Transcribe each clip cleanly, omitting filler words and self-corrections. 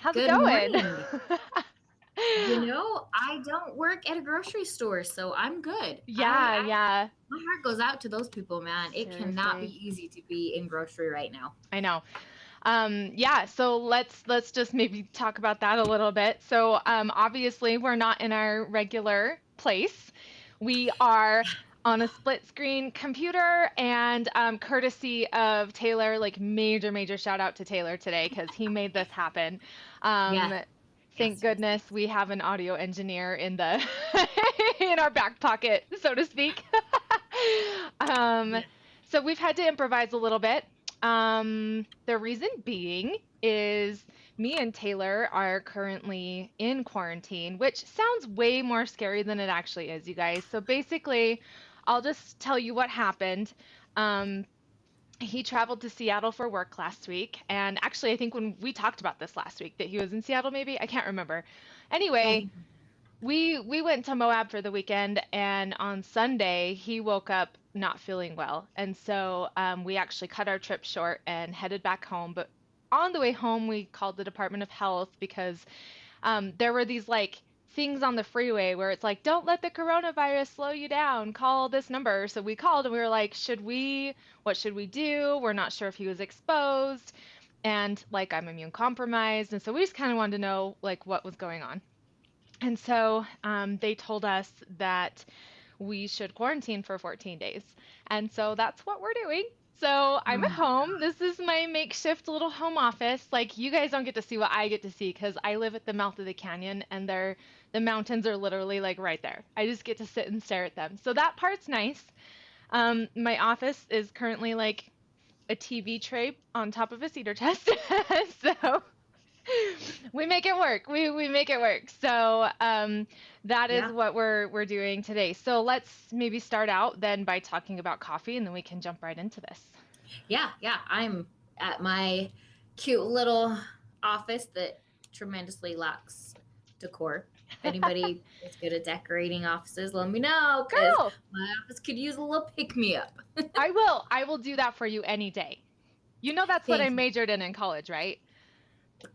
How's it Good going? morning. I don't work at a grocery store, so I'm good. I, Yeah, I yeah. my heart goes out to those people, man. It cannot be Seriously. easy to be in grocery right now. I know. Yeah, so let's just maybe talk about that a little bit. So, obviously we're not in our regular place. We are on a split screen computer and courtesy of Taylor, like major shout out to Taylor today because he made this happen. Yeah. Um, thank Yes, yes, goodness yes. we have an audio engineer in the in our back pocket, so to speak. Um, Yeah. so we've had to improvise a little bit. The reason being is me and Taylor are currently in quarantine, which sounds way more scary than it actually is, you guys. So basically, I'll just tell you what happened. Um, he traveled to Seattle for work last week, and actually, I think when we talked about this last week that he was in Seattle, maybe I can't remember. Yeah, I Anyway, think we went to Moab for the weekend, and on Sunday he woke up not feeling well, and so we actually cut our trip short and headed back home. But on the way home, we called the Department of Health because there were these like things on the freeway where it's like, don't let the coronavirus slow you down. Call this number. So we called and we were like, should we? What should we do? We're not sure if he was exposed, and like I'm immune compromised, and so we just kind of wanted to know like what was going on. And so they told us that we should quarantine for 14 days. And so that's what we're doing. So I'm oh at my home. This is my makeshift little home office. Like you guys don't get to see what I get to see because I live at the mouth of the canyon and the mountains are literally like right there. I just get to sit and stare at them. So that part's nice. My office is currently like a TV tray on top of a cedar chest. So we make it work. We make it work. So that is yeah. what we're doing today. So let's maybe start out then by talking about coffee, and then we can jump right into this. Yeah. I'm at my cute little office that tremendously lacks decor. If anybody is good at decorating offices, let me know because Girl, my office could use a little pick me up. I will. I will do that for you any day. You know that's what I Thank you. majored in college, right?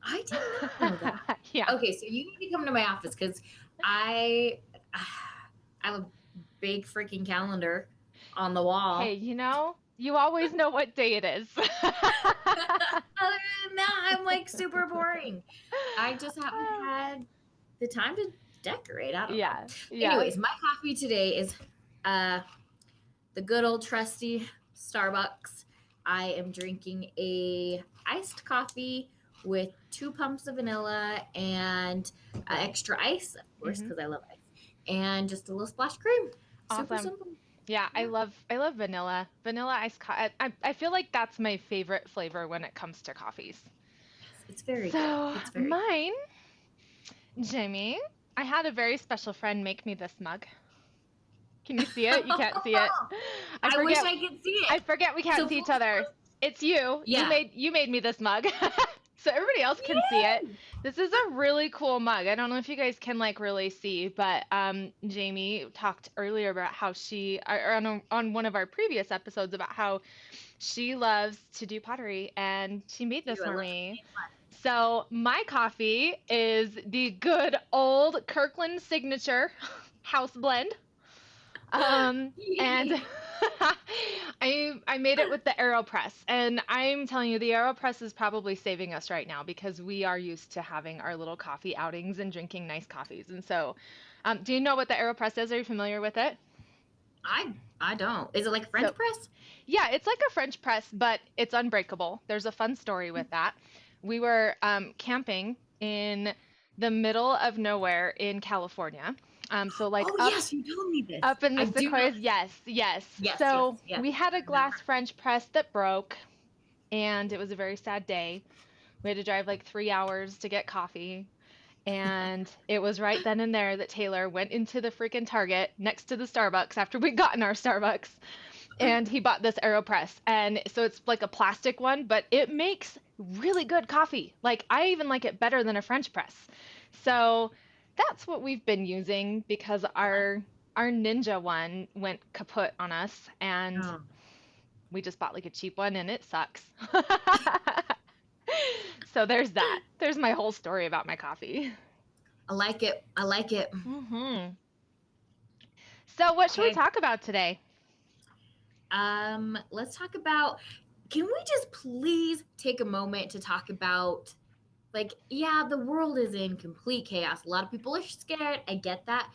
I did not know that. Yeah. Okay, so you need to come to my office because I I have a big freaking calendar on the Hey, wall. you always know what day it is. Other than that, I'm like super boring. I just haven't had the time to decorate. I don't know. Yeah, yeah. Anyways, my coffee today is uh the good old trusty Starbucks. I am drinking a iced coffee with 2 pumps of vanilla and extra ice, of course, Hmm. because I love ice, and just a little splash of cream. Super Awesome. simple. Yeah, I Yeah, love I love vanilla. Vanilla iced coffee. I feel like that's my favorite flavor when it comes to coffees. yes, it's very good. So It's very good. mine, Jimmy, I had a very special friend make me this mug. Can you see it? You can't see it. I I wish forget I could see I it. forget we can't So see each full other. disclosure, It's you. You yeah. made me this mug. So everybody else can see it. Yay! This is a really cool mug. I don't know if you guys can like really see, but Jamie talked earlier about how or on one of our previous episodes about how she loves to do pottery and she made this Dude, I for love me. it. So my coffee is the good old Kirkland signature house blend. And Yay! I made it with the AeroPress, and I'm telling you, the AeroPress is probably saving us right now because we are used to having our little coffee outings and drinking nice coffees. And so, do you know what the AeroPress is? Are you familiar with it? I don't. Is it like So, French press? yeah, it's like a French press, but it's unbreakable. There's a fun story with that. We were camping in the middle of nowhere in California. So like Oh yes, you told me this. up in the I do know sequoias, this. yes, yes. Yes. So Yes. we had a I remember. glass French press that broke, and it was a very sad day. We had to drive like 3 hours to get coffee. And it was right then and there that Taylor went into the freaking Target next to the Starbucks after we'd gotten our Starbucks. And he bought this AeroPress. And so it's like a plastic one, but it makes really good coffee. Like I even like it better than a French press. So that's what we've been using because our Ninja one went kaput on us and Oh. we just bought like a cheap one and it sucks. So there's that. There's my whole story about my coffee. I like it. I like it. So what should we Okay. talk about today? Let's talk about, can we just please take a moment to talk about, like, yeah, the world is in complete chaos. A lot of people are scared. I get that.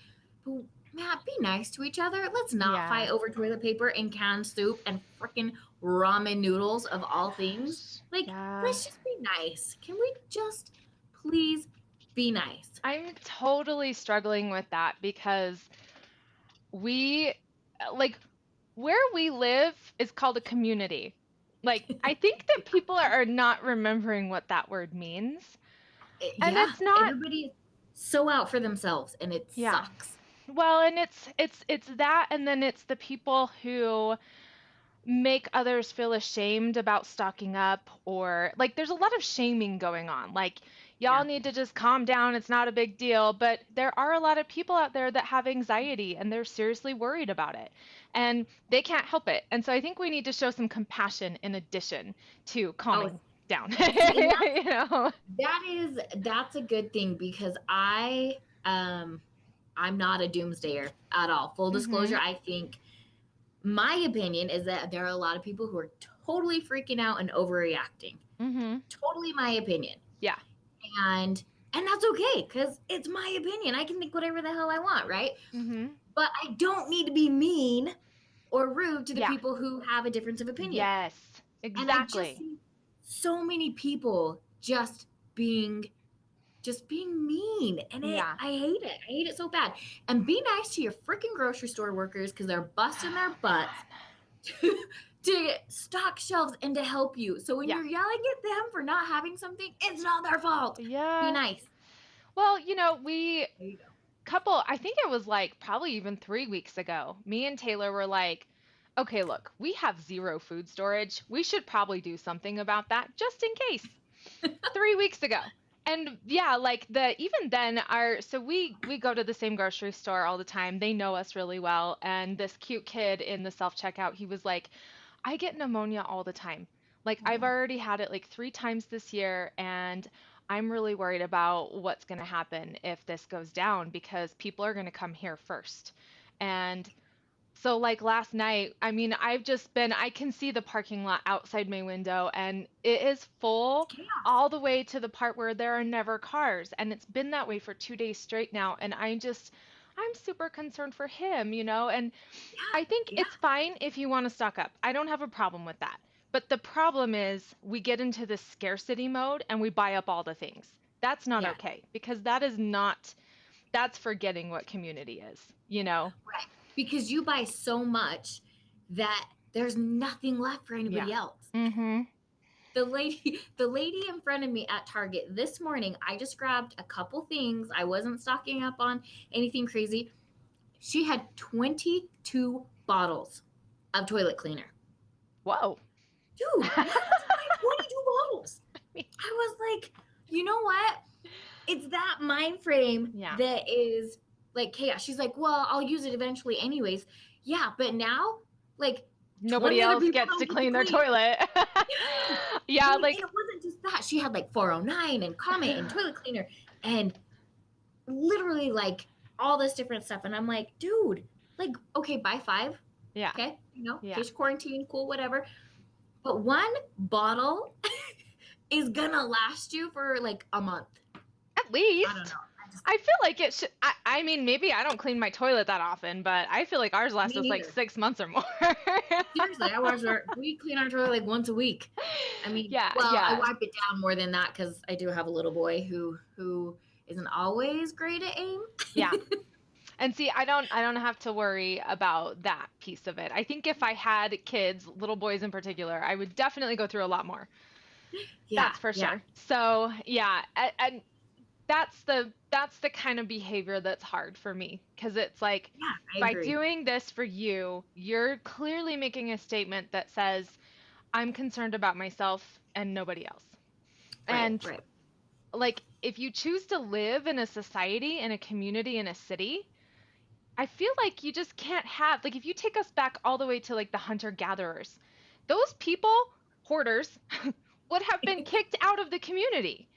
But man, be nice to each other. Let's not Yeah. fight over toilet paper and canned soup and freaking ramen noodles of all things. Gosh. Like, Yeah. let's just be nice. Can we just please be nice? I'm totally struggling with that because we like where we live is called a community. Like I think that people are not remembering what that word means. And Yeah, it's not, everybody is so out for themselves and it yeah. sucks. Well, and it's that and then it's the people who make others feel ashamed about stocking up or like there's a lot of shaming going on. Like y'all Yeah. need to just calm down, it's not a big deal, but there are a lot of people out there that have anxiety and they're seriously worried about it and they can't help it. And so I think we need to show some compassion in addition to Oh, calming down. see, and You know. that's a good thing because I'm not a doomsdayer at all. Full disclosure, Mhm. I think my opinion is that there are a lot of people who are totally freaking out and overreacting. Mhm. Totally my opinion. Yeah. And that's okay cuz it's my opinion. I can think whatever the hell I want, right? Mhm. But I don't need to be mean or rude to the Yeah. people who have a difference of opinion. Yes. And I just Exactly. see so many people just being mean, and Yeah. I hate it. I hate it so bad. And be nice to your freaking grocery store workers because they're busting their Oh, butts man. to stock shelves and to help you. So when Yeah. you're yelling at them for not having something, it's not their fault. Be Yeah. nice. Well, we There you go. couple, I think it was like probably even 3 weeks ago, me and Taylor were like, okay, look, we have zero food storage. We should probably do something about that just in case. 3 weeks ago. And yeah, like even then so we go to the same grocery store all the time. They know us really well. And this cute kid in the self-checkout, he was like, I get pneumonia all the time. Like I've Oh, already had it like 3 times this year and I'm really worried about what's going to happen if this goes down because people are going to come here first. And so like last night, I mean, I can see the parking lot outside my window and it is it's full chaos. all the way to the part where there are never cars. And it's been that way for 2 days straight now. And I'm super concerned for him. And I think Yeah, it's yeah, fine if you want to stock up. I don't have a problem with that. But the problem is we get into this scarcity mode and we buy up all the things. That's not yeah. okay because that's forgetting what community is. Right. Because you buy so much that there's nothing left for Yeah. anybody else. Mhm. The lady in front of me at Target this morning, I just grabbed a couple things. I wasn't stocking up on anything crazy. She had 22 bottles of toilet cleaner. Whoa. Dude, why would you buy 22 bottles? I was like, you know what? It's that mind frame Yeah. that is like chaos. She's like, well, I'll use it eventually anyways. Yeah, but now, like, Nobody 20 other else people gets to don't get to clean their clean. toilet. Yeah. I Yeah, mean, and like it wasn't just that. She had like 409 and Comet and toilet cleaner and literally like all this different stuff. And I'm like, dude, like, okay, buy five. yeah. Okay. In Yeah. case quarantine, cool, whatever. But one bottle is gonna last you for like a month. At I don't know. least. I feel like it should I mean maybe I don't clean my toilet that often, but I feel like ours lasts Me us like neither. 6 months or more. Seriously, we clean our toilet like once a week. I mean, Yeah, well, I yeah. wipe it down more than that because I do have a little boy who isn't always great at aim. Yeah. And see, I don't have to worry about that piece of it. I think if I had kids, little boys in particular, I would definitely go through a lot more. Yeah, That's for yeah, sure. So, yeah, and that's the kind of behavior that's hard for me because it's like yeah. I by agree. doing this for you, you're clearly making a statement that says I'm concerned about myself and nobody else. Right, And right. like if you choose to live in a society, in a community, in a city, I feel like you just can't have like if you take us back all the way to like the hunter gatherers, those people, hoarders, would have been kicked out of the community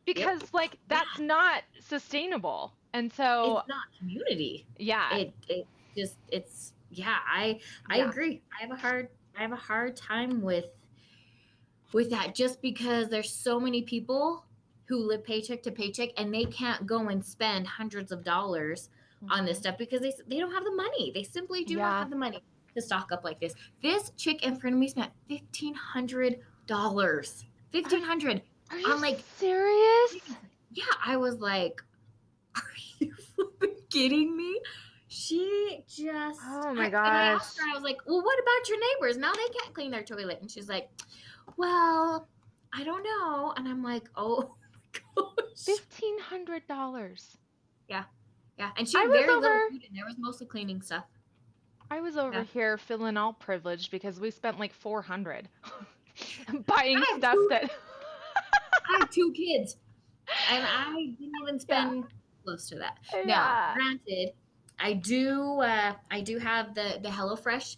Yep. because like Yeah. that's not sustainable. And so It's not community. yeah, It just it's yeah, I yeah, agree. I have a hard time with that just because there's so many people who live paycheck to paycheck and they can't go and spend hundreds of dollars on this hmm, stuff because they don't have the money. They simply do not yeah. have the money to stock up like this. This chick in front of me spent $1,500. Are, 1,500 are you on like serious? yeah, I was like, are you flipping kidding me? She just, Oh my and I gosh. asked her, I was like, well, what about your neighbors? Now they can't clean their toilet. And she's like, well, I don't know. And I'm like, oh my gosh. $1,500. Yeah. Yeah. And she I had was very little over food in there. It was mostly cleaning stuff. I was over Yeah. here feeling all privileged because we spent like 400 buying I have stuff two, that I have two kids and I didn't even yeah. spend close to that. Now, Yeah. granted, I do have the HelloFresh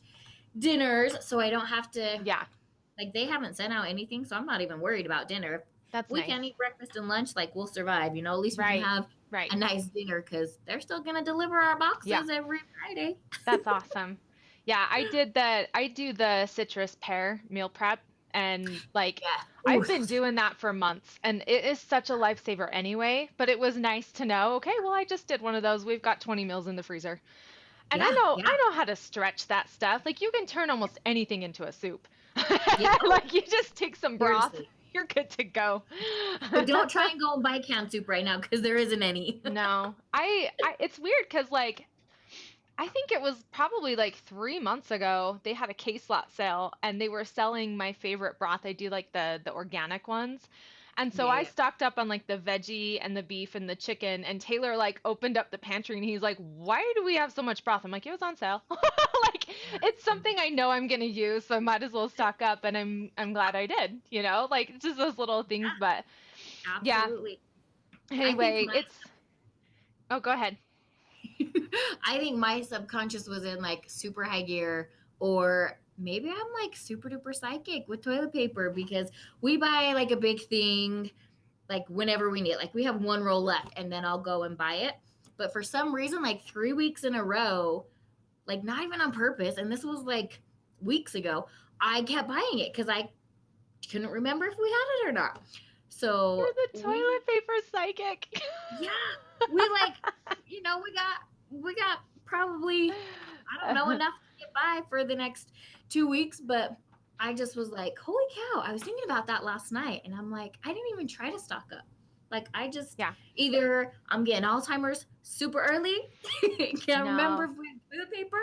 dinners, so I don't have to Yeah, like they haven't sent out anything, so I'm not even worried about dinner. If that's we nice. can't eat breakfast and lunch, like we'll survive. You know, at least we can Right. have Right. a nice dinner because they're still gonna deliver our Yeah, boxes every Friday. that's awesome. Yeah, I do the citrus pear meal prep and like Yeah. Ooh. I've been doing that for months and it is such a lifesaver anyway, but it was nice to know, okay, well I just did one of those. We've got 20 meals in the freezer. And Yeah. Yeah. I know how to stretch that stuff. Like you can turn almost anything into a soup. Yeah. Oh, Like you just take some broth, seriously. you're good to go. But don't try and go and buy canned soup right now because there isn't any. No, I it's weird because like I think it was probably like 3 months ago they had a case lot sale and they were selling my favorite broth. I do like the organic ones. And so Yeah. I Yeah. stocked up on like the veggie and the beef and the chicken and Taylor like opened up the pantry and he's like, "Why do we have so much broth?" I'm like, "It was on sale." Like it's something I know I'm gonna use, so I might as well stock up and I'm glad I did, you know? Like it's just those little things, but Yeah. yeah. Absolutely. I think Anyway, my it's oh, go ahead. I think my subconscious was in like super high gear, or maybe I'm like super duper psychic with toilet paper because we buy like a big thing like whenever we need it. Like we have one roll left and then I'll go and buy it. But for some reason, like 3 weeks in a row, like not even on purpose, and this was like weeks ago, I kept buying it because I couldn't remember if we had it or not. You're So the we toilet paper psychic. yeah, we like, you know, we got probably I don't know enough to get by for the next 2 weeks, but I just was like, holy cow! I was thinking about that last night, and I'm like, I didn't even try to stock up. Like I just Yeah. either I'm getting Alzheimer's super early, can't remember No, if we have toilet paper,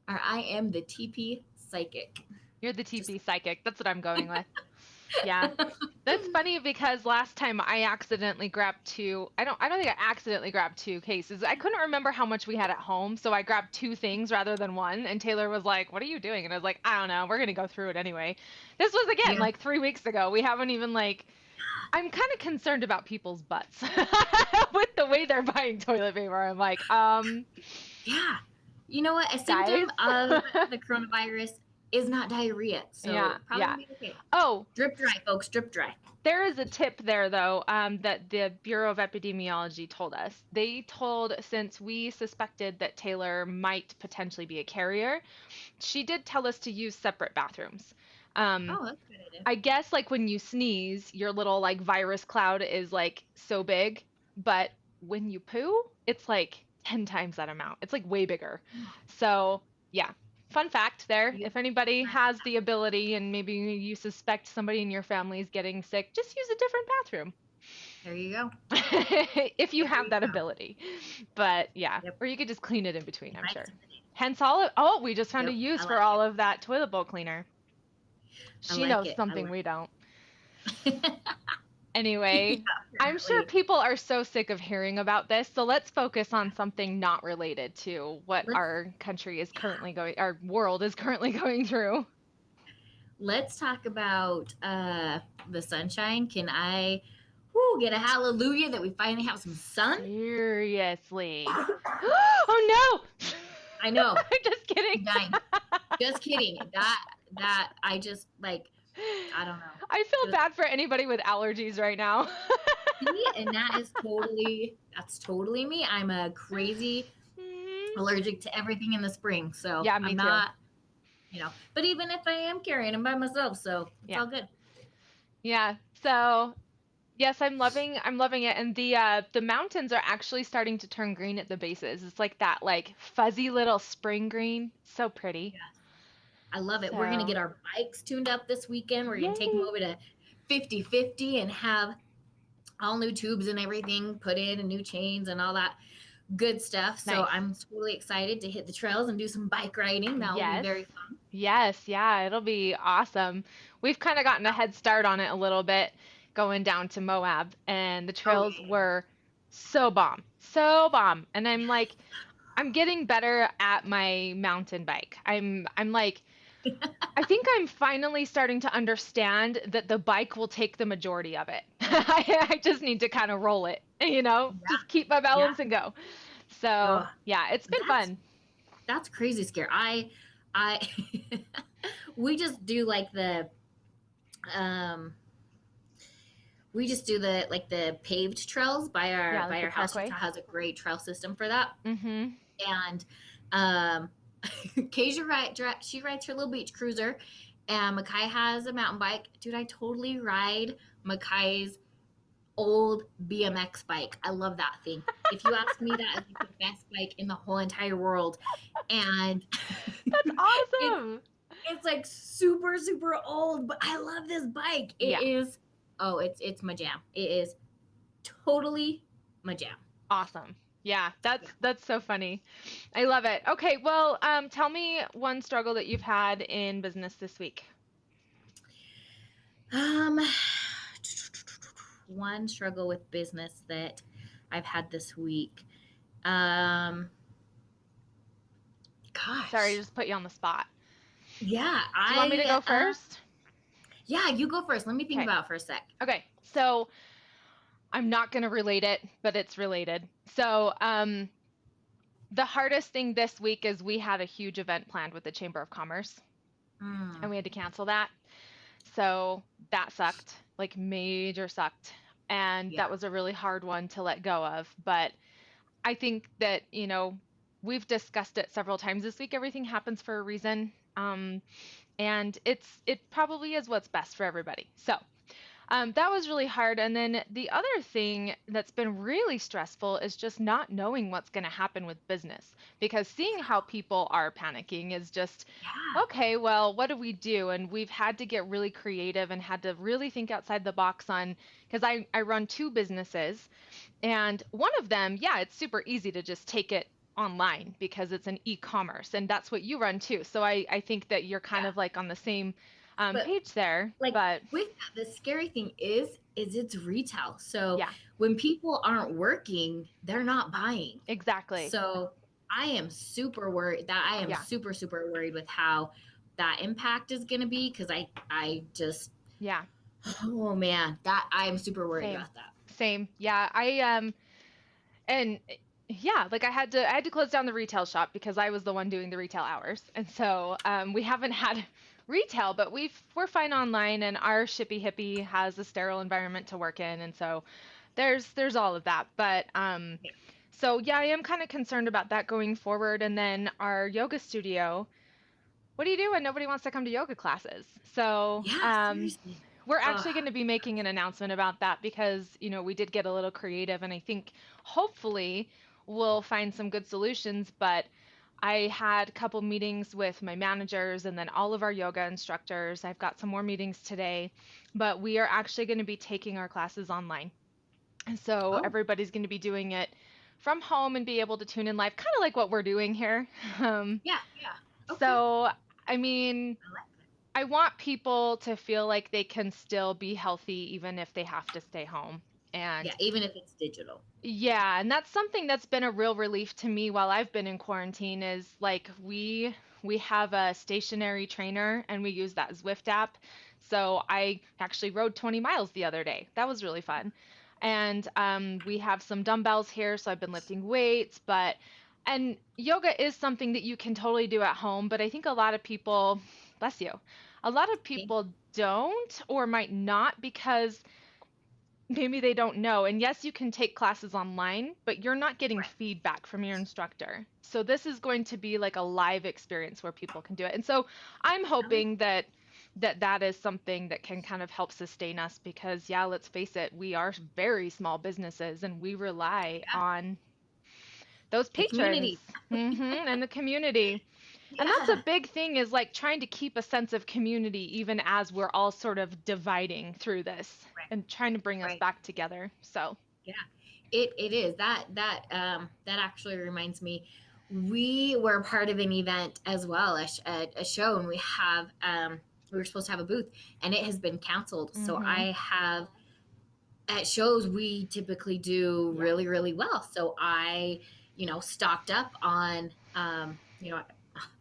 or I am the TP psychic. you're the Just TP psychic. That's what I'm going with. Yeah. That's funny because last time I accidentally grabbed two. I don't think I accidentally grabbed two cases. I couldn't remember how much we had at home, so I grabbed two things rather than one. And Taylor was like, "What are you doing?" And I was like, "I don't know. We're gonna go through it anyway." This was again yeah, like 3 weeks ago. We haven't even like. I'm kind of concerned about people's butts with the way they're buying toilet paper. I'm like, yeah. You know what? A guys. symptom of the coronavirus is not diarrhea, so Yeah, probably yeah. be okay. Oh, Drip dry, folks. Drip dry. there is a tip there, though, that the Bureau of Epidemiology told us. They told, since we suspected that Taylor might potentially be a carrier, she did tell us to use separate bathrooms. Um, Oh, that's a good idea. I guess like when you sneeze, your little like virus cloud is like so big, but when you poo, it's like 10 times that amount. It's like way bigger. So, yeah. Fun fact there. You If anybody has the ability and maybe you suspect somebody in your family is getting sick, just use a different bathroom. There you go. If you There have you that go. ability. But yeah, Yep. or you could just clean it in between, I'm Invite sure. somebody. Hence all of, oh, we just found a Yep. use I for like all of that toilet bowl cleaner. I She like knows it. I something like we don't. it. Anyway, Yeah, I'm sure apparently. people are so sick of hearing about this, so let's focus on something not related to what Let's our country is yeah. currently going, our world is currently going through. Let's talk about the sunshine. Can I get a hallelujah that we finally have some sun? Seriously. Oh no! I know. I'm just kidding. I'm dying. Just kidding. That I just like I don't know. I feel Just bad for anybody with allergies right now. see, and that's totally me. I'm a crazy Mhm. allergic to everything in the spring, so Yeah, I'm me too. not, But even if I am carrying them by myself, so it's Yeah. all good. Yeah. So, yes, I'm loving it. And the mountains are actually starting to turn green at the bases. It's like that like fuzzy little spring green. So pretty. Yeah, I love it. We're gonna So, get our bikes tuned up this weekend. We're gonna take them yay. over to 50/50 and have all new tubes and everything put in and new chains and all that good stuff. So Nice. I'm totally excited to hit the trails and do some bike riding. That will be Yes. very fun. Yes, yeah, it'll be awesome. We've kind of gotten a head start on it a little bit going down to Moab, and the Oh trails yeah. were so bomb. So bomb. And I'm like I'm getting better at my mountain bike. I'm like I think I'm finally starting to understand that the bike will take the majority of it. I just need to kind of roll it, Yeah. just keep my Yeah. balance and go. So, Oh, yeah, it's been that's fun. that's crazy scary. I we just do like um we just do the paved trails by our Yeah, like by the our house. parkway. Utah has a great trail system for that. Mm-hmm. And um she rides her little beach cruiser, and Makai has a mountain bike. Dude, I totally ride Makai's old BMX bike. I love that thing. If you ask me, that is like the best bike in the whole entire world. And That's it's awesome. it's like super super old, but I love this bike. It Yeah, is it's my jam. It is totally my jam. awesome. Yeah, that's Yeah. that's so funny. I love it. Okay, well, tell me one struggle that you've had in business this week. Um one struggle with business that I've had this week. Um Sorry to gosh. just put you on the spot. Yeah, Do you want me to go first? yeah, you go first. Let me think Okay. about it for a sec. Okay. So I'm not going to relate it, but it's related. So, the hardest thing this week is we had a huge event planned with the Chamber of Commerce, and Mm, we had to cancel that. So that sucked, like major sucked. And yeah. that was a really hard one to let go of. But I think that, we've discussed it several times this week. Everything happens for a reason. And it probably is what's best for everybody. So that was really hard. And then the other thing that's been really stressful is just not knowing what's going to happen with business because seeing how people are panicking is just, Yeah. okay, well, what do we do? And we've had to get really creative and had to really think outside the box on, because I run two businesses and one of them, yeah, it's super easy to just take it online because it's an e-commerce and that's what you run too. So I think that you're kind Yeah. of like on the same But page there, like but with that, the scary thing is it's retail. So yeah, when people aren't working, they're not buying. exactly. So I am Yeah, super super worried with how that impact is going to be because I just yeah, oh man, that I'm super worried same, about that. same. Yeah, and yeah, like I had to close down the retail shop because I was the one doing the retail hours, and so we haven't had retail, but we're fine online, and our Shippy Hippie has a sterile environment to work in, and so there's all of that, but Yeah. so yeah, I am kind of concerned about that going forward, and then our yoga studio. What do you do when nobody wants to come to yoga classes? So, Yeah, seriously. we're Ugh. actually going to be making an announcement about that because, we did get a little creative and I think hopefully we'll find some good solutions. But I had a couple meetings with my managers and then all of our yoga instructors. I've got some more meetings today, but we are actually going to be taking our classes online. And so Oh, everybody's going to be doing it from home and be able to tune in live, kind of like what we're doing here. Um, yeah, yeah. Okay. so, I mean, I like that. I want people to feel like they can still be healthy even if they have to stay home. And Yeah, even if it's digital. yeah, and that's something that's been a real relief to me while I've been in quarantine is like we have a stationary trainer and we use that Zwift app. So I actually rode 20 miles the other day. That was really fun. And we have some dumbbells here, so I've been lifting weights, and yoga is something that you can totally do at home, but I think a lot of people, bless you, a lot of Thank people you. don't or might not because maybe they don't know. And yes, you can take classes online, but you're not getting Right. feedback from your instructor. So this is going to be like a live experience where people can do it. And so I'm Oh, hoping that is something that can kind of help sustain us because yeah, let's face it, we are very small businesses and we rely yeah. on those The patrons, community. and the community. And that's a Yeah. big thing is like trying to keep a sense of community even as we're all sort of dividing through this Right. and trying to bring us Right. back together. So, Yeah. It is that actually reminds me. We were part of an event as well, a show, and we were supposed to have a booth, and it has been canceled. So mhm. I have at shows we typically do Yeah. really really well. So I, stocked up on, Yeah.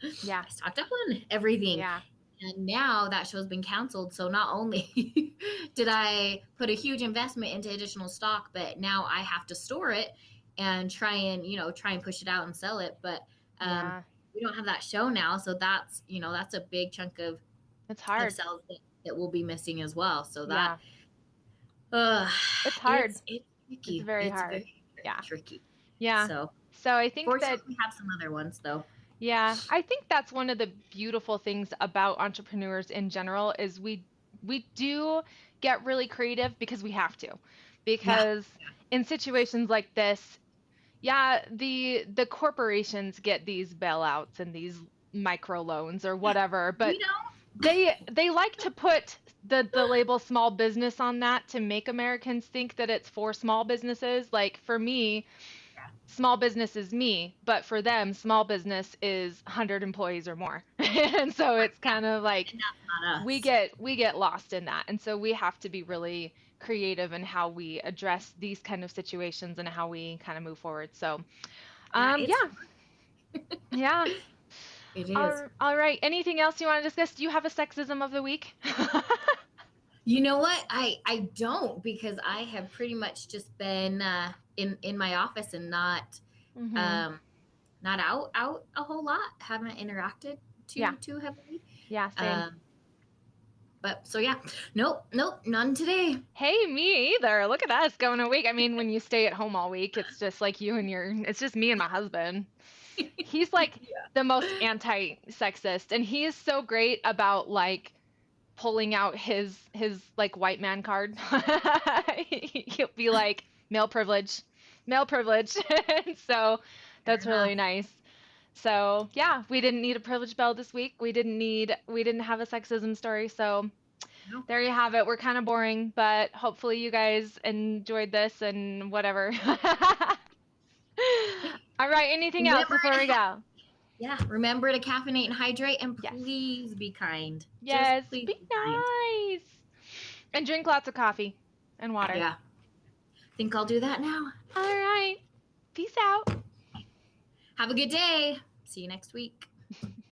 I stocked up on everything. Yeah. And now that show's been canceled. So not only did I put a huge investment into additional stock, but now I have to store it and try and push it out and sell it. But um, Yeah. we don't have that show now, so that's a big chunk It's of hard. sales that will be missing as well. So that Yeah. It's hard. it's It's tricky. very It's hard. very very Yeah. tricky. Yeah. So So I think that fortunately, we have some other ones though. yeah, I think that's one of the beautiful things about entrepreneurs in general is we do get really creative because we have to. Yeah, Because in situations like this, yeah, the corporations get these bailouts and these micro loans or whatever, but we don't. they like to put the label small business on that to make Americans think that it's for small businesses. Like for me, Yeah, small business is me, but for them, small business is 100 employees or more. And so right. it's kind of Yeah, like and that's not we us. get lost in that. And so we have to be really creative in how we address these kind of situations and how we kind of move forward. So, Yeah, it's yeah. Yeah. it is. All right. Anything else you want to discuss? Do you have a sexism of the week? You know what? I don't, because I have pretty much just been in my office and Mhm. um not out a whole lot. Haven't interacted Yeah. too heavily. Yeah, same. Um, but so yeah, nope, none today. Hey, me either. Look at us going a week. I mean, when you stay at home all week, it's just like it's just me and my husband. He's like the most anti-sexist, and he is so great about like pulling out his like white man card. He'll be like male privilege, and so Fair that's really enough. nice. So yeah, we didn't need a privilege bell this week. We didn't have a sexism story. So No. there you have it. We're kind of boring, but hopefully you guys enjoyed this and whatever. All right, anything else Remember before to we go? remember to caffeinate and hydrate, and Yes. please be kind. Just Yes, please be be kind. nice. And drink lots of coffee and water. Yeah. Think I'll do that now. All right. Peace out. Have a good day. See you next week.